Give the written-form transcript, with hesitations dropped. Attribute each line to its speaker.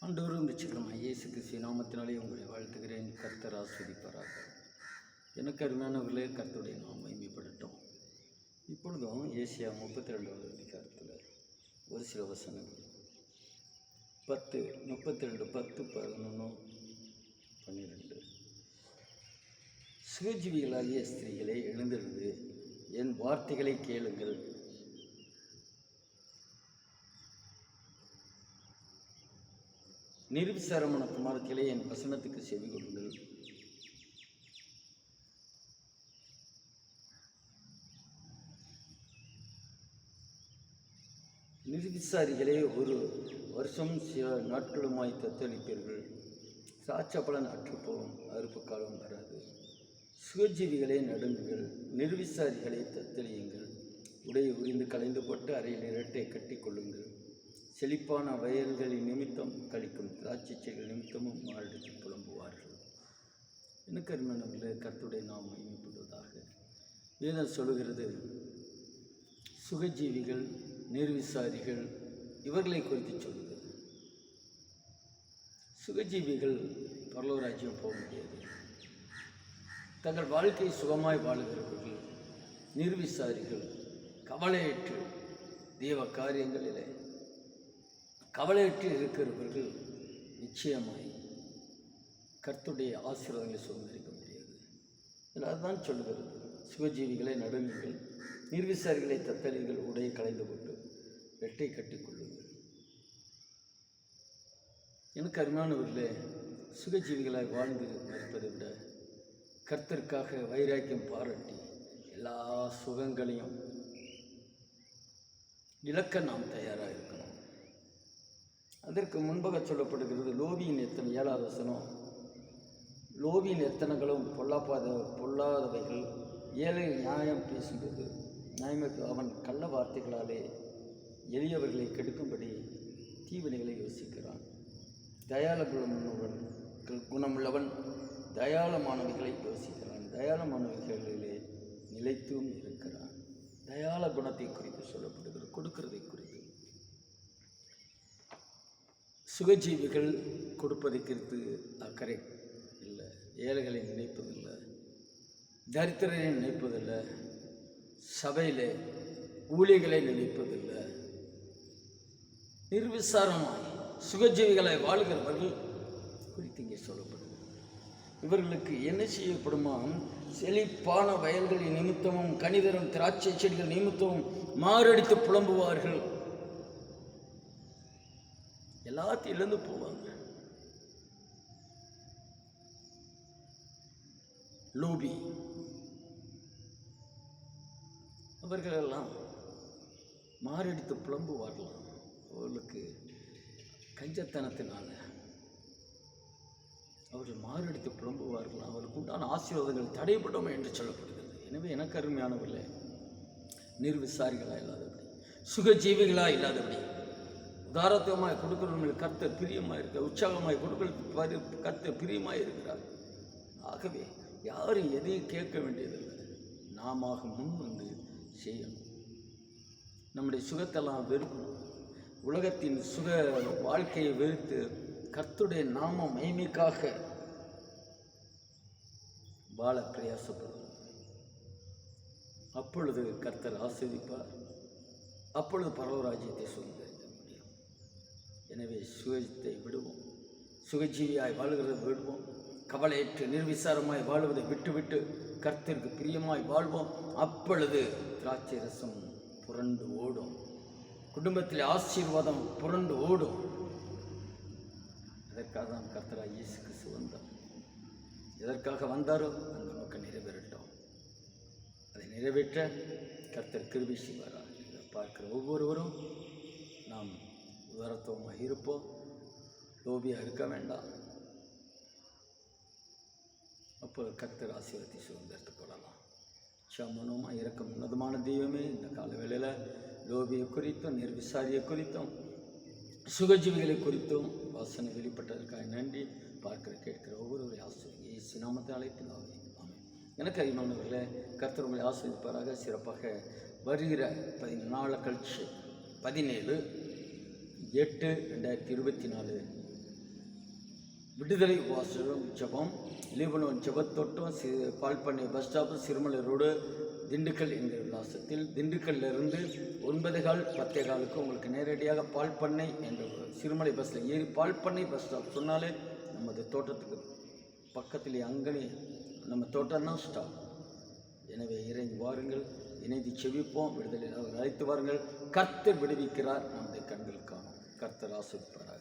Speaker 1: ஆண்டவரும் ரட்சகருமாகிய இயேசு கிறிஸ்து நாமத்தினாலே உங்களை வாழ்த்துகிறேன். கர்த்தர் ஆசீர்வதிப்பாராக. எனக்கு அருமையானவர்களே, கர்த்தருடைய நாம் மகிமைப்படட்டும். இப்பொழுதும் ஏசியா 32வது அதிகாரத்தில் ஒரு சில வசனங்கள் 32, 10, 11, 12. சுகஜீவிகளாகிய ஸ்திரீகளே, எழுந்திருந்து என் வார்த்தைகளை கேளுங்கள். நிர்விசாரமான குமாரத்திலே என் வசனத்துக்கு செவி கொள்ளுங்கள். நிர்விசாரிகளே, ஒரு வருஷம் சில நாட்களுமாய் தத்தளிப்பீர்கள். திராட்சை பலன் அற்றுப்போகும், அறுப்பு காலம் வராது. சுகஜீவிகளே, நடுங்குங்கள். நிர்விசாரிகளை தத்தளியுங்கள். உடையை உரிந்து கலைந்து போட்டு அறையில் இரட்டை கட்டி கொள்ளுங்கள். செழிப்பான வயல்களின் நிமித்தம் கழிக்கும் திராட்சை செடிகள் நிமித்தமும் மாரடித்து புலம்புவார்கள். எனக்கு அருமையானவர்களே, கர்த்தருடைய நாம் மகிமைப்படுவதாக. வேதம் சொல்லுகிறது, சுகஜீவிகள், நிர்விசாரிகள் இவர்களை குறித்து சொல்லுகிறது. சுகஜீவிகள் பரலோகராஜ்யம் போக முடியாது. தங்கள் வாழ்க்கை சுகமாய் வாழுகிறவர்கள். நிர்விசாரிகள் கவலையற்று தேவ காரியங்களிலே கவலையற்று இருக்கிறவர்கள் நிச்சயமாய் கர்த்தருடைய ஆசீர்வாதங்களை சுதந்திரிக்க முடியாது. இதில் அதுதான் சொல்லுகிறது, சுகஜீவிகளை நடுங்குங்கள், நிர்விசாரிகளை தத்தளிகள், உடையை கலைந்து கொண்டு வெட்டை கட்டிக்கொள்ளுங்கள். எனக்கு அருமையானவர்களே, சுகஜீவிகளாய் வாழ்ந்து மறிப்பதை விட கர்த்தருக்காக வைராக்கியம் பாராட்டி எல்லா சுகங்களையும் இழக்க நாம் தயாராக இருக்கணும். அதற்கு முன்பாக சொல்லப்படுகிறது லோபியின் எத்தனை 7வது வசனம். லோபியின் எத்தனைகளும் பொல்லாதவைகள். ஏழை நியாயம் பேசும்போது அவன் கள்ள வார்த்தைகளாலே எளியவர்களை கெடுக்கும்படி தீவினைகளை யோசிக்கிறான். குணமுள்ளவன் தயாளமானவைகளை யோசிக்கிறான். தயாளமானவைகளிலே நிலைத்தும் இருக்கிறான். தயாள குணத்தை குறித்து சொல்லப்படுகிறது, கொடுக்கிறதை குறித்து. சுகஜீவிகள் கொடுப்பதை குறித்து அக்கறை இல்லை. ஏழைகளை நினைப்பதில்லை, தரித்திரரை நினைப்பதில்லை, சபையில் ஊழியர்களை நினைப்பதில்லை. நிர்விசாரமாய் சுகஜீவிகளை வாழ்கிறவர்கள் குறித்து இங்கே சொல்லப்படுகிறது. இவர்களுக்கு என்ன செய்யப்படுமா? செழிப்பான வயல்களின் நிமித்தமும் கனிதரும் திராட்சை செடிகள் நிமித்தமும் மாரடித்து புலம்புவார்கள். எல்லாத்தையும் இழந்து போவாங்க. லோபி அவர்களெல்லாம் மாரடித்து புலம்புவார்களாம். அவர்களுக்கு கஞ்சத்தனத்தினால அவர்கள் மாரடித்து புலம்புவார்களாம். அவர்களுக்கு உண்டான ஆசீர்வாதங்கள் தடைபடும் என்று சொல்லப்படுகிறது. எனவே எனக்கு அருமையானவர்களே, நிர்விசாரிகளாக இல்லாதபடி, சுகஜீவிகளாக இல்லாதபடி, தாராளமாய் கொடுக்கிறவர்கள் கர்த்தர் பிரியமாக இருக்கிறார். உற்சாகமாய் கொடுக்கிறது கர்த்தர் பிரியமாக இருக்கிறார். ஆகவே யாரும் எதையும் கேட்க வேண்டியதில்லை, நாம முன் வந்து செய்யணும். நம்முடைய சுகத்தெல்லாம் வெறுக்கணும். உலகத்தின் சுக வாழ்க்கையை வெறுத்து கர்த்தருடைய நாம மகிமைக்காக வாழ பிரயாசப்படும். அப்பொழுது கர்த்தர் ஆசீர்வதிப்பார். அப்பொழுது பரலோகராஜ்யத்தை சுதந்திரிக்க முடியும். எனவே சுகத்தை விடுவோம், சுகஜீவியாய் வாழ்கிறதை விடுவோம். கவலையற்று நிர்விசாரமாய் வாழ்வதை விட்டுவிட்டு கர்த்தருக்கு பிரியமாய் வாழ்வோம். அப்பொழுது திராட்சை ரசம் புரண்டு ஓடும், குடும்பத்தில் ஆசீர்வாதம் புரண்டு ஓடும். அதற்காக தான் கர்த்தராகிய இயேசு கிறிஸ்து வந்தார். எதற்காக வந்தாரோ அந்த நோக்கம் நிறைவேறட்டும். அதை நிறைவேற்ற கர்த்தர் கிருபை செய்வாராக. இதை பார்க்கிற ஒவ்வொருவரும் நாம் உதாரத்துவமாக இருப்போம். லோபியாக இருக்க வேண்டாம். அப்போது கர்த்தர் ஆசீர்வாதத்தை சுதந்திரத்துக் கொள்ளலாம். சமனமாக இறக்கம் உன்னதமான தெய்வமே, இந்த கால வேளையில் லோபியை குறித்தும் நிர்விசாரியை குறித்தும் சுகஜீவிகளை குறித்தும் வாசனை வெளிப்பட்டதற்காக நன்றி. பார்க்கிற கேட்கிற ஒவ்வொருவரை ஆசீர்வதிங்க. இயேசு நாமத்தை அழைப்பினாவே ஆமென். எனக்கு அறிமானவர்களே, கர்த்தர் உங்களை ஆசீர்வதிப்பாராக. சிறப்பாக வருகிற 14 கழிச்சு 17/8/2024 விடுதலை உபவாசம் ஜெபம், லீபனோன் ஜெபத்தோட்டம், பால் பண்ணை bus stop, Sirumalai road, Dindigul என்கிற விலாசத்தில். திண்டுக்கல்லிருந்து 9:15 10:15 உங்களுக்கு நேரடியாக பால் பண்ணை என்ற சிறுமலை பஸ்ஸில் ஏறி பால் பண்ணை பஸ் ஸ்டாப் சொன்னாலே நமது தோட்டத்துக்கு பக்கத்திலே அங்கனே நம்ம தோட்டம்தான் ஸ்டாப். எனவே இறங்கி வாருங்கள், இணைந்து செவிப்போம், விடுதலை அவர் அழைத்து வாருங்கள். கர்த்தர் விடுவிக்கிறார், நம்முடைய கண்கள் காணும். கர்த்தர் ஆசீர்வதிப்பார்.